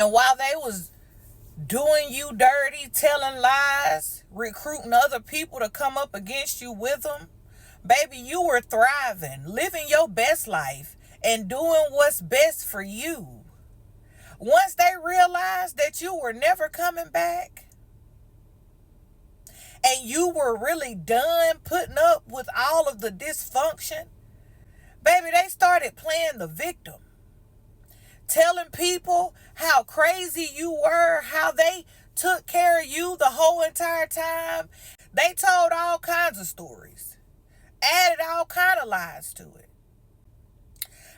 And while they was doing you dirty, telling lies, recruiting other people to come up against you with them, baby, you were thriving, living your best life, and doing what's best for you. Once they realized that you were never coming back, and you were really done putting up with all of the dysfunction, baby, they started playing the victim. Telling people how crazy you were, how they took care of you the whole entire time. They told all kinds of stories, added all kinds of lies to it,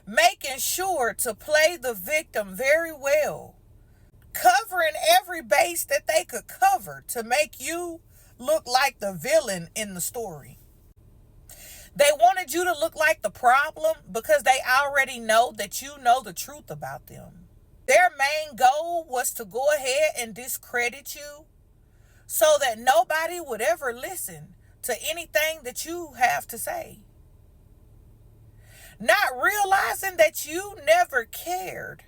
making sure to play the victim very well, covering every base that they could cover to make you look like the villain in the story. They wanted you to look like the problem because they already know that you know the truth about them. Their main goal was to go ahead and discredit you so that nobody would ever listen to anything that you have to say. Not realizing that you never cared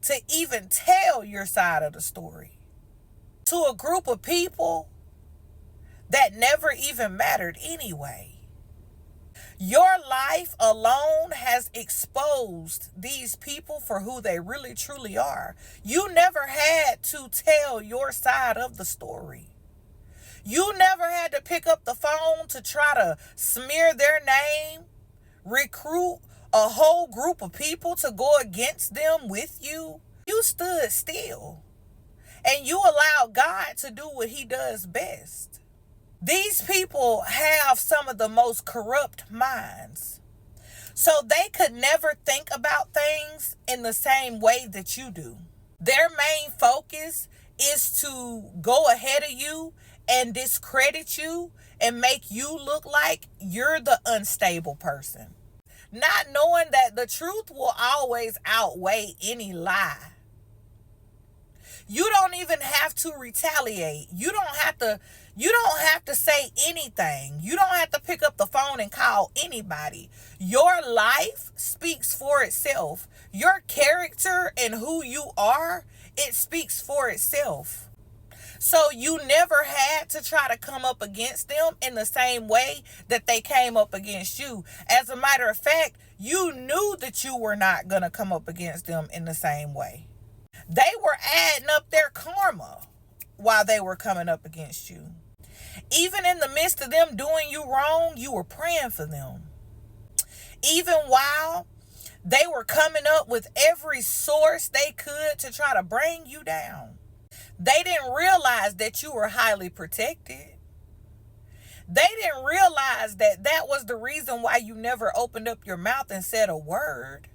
to even tell your side of the story to a group of people that never even mattered anyway. Your life alone has exposed these people for who they really truly are. You never had to tell your side of the story. You never had to pick up the phone to try to smear their name, recruit a whole group of people to go against them with you. You stood still and you allowed God to do what he does best. These people have some of the most corrupt minds. So they could never think about things in the same way that you do. Their main focus is to go ahead of you and discredit you and make you look like you're the unstable person. Not knowing that the truth will always outweigh any lie. You don't even have to retaliate. You don't have to say anything. You don't have to pick up the phone and call anybody. Your life speaks for itself. Your character and who you are, it speaks for itself. So you never had to try to come up against them in the same way that they came up against you. As a matter of fact, you knew that you were not going to come up against them in the same way. They were adding up their karma while they were coming up against you. Even in the midst of them doing you wrong, you were praying for them. Even while they were coming up with every source they could to try to bring you down. They didn't realize that you were highly protected. They didn't realize that that was the reason why you never opened up your mouth and said a word.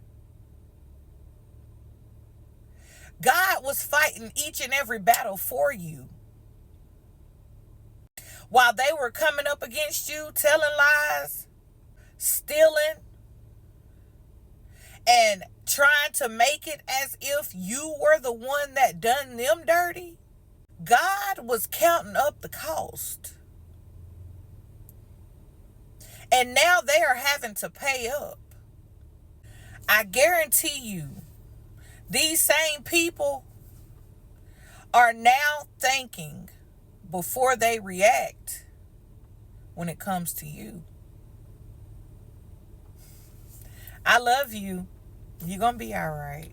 God was fighting each and every battle for you. While they were coming up against you, telling lies, stealing, and trying to make it as if you were the one that done them dirty, God was counting up the cost. And now they are having to pay up. I guarantee you, these same people are now thinking before they react when it comes to you. I love you. You're going to be all right.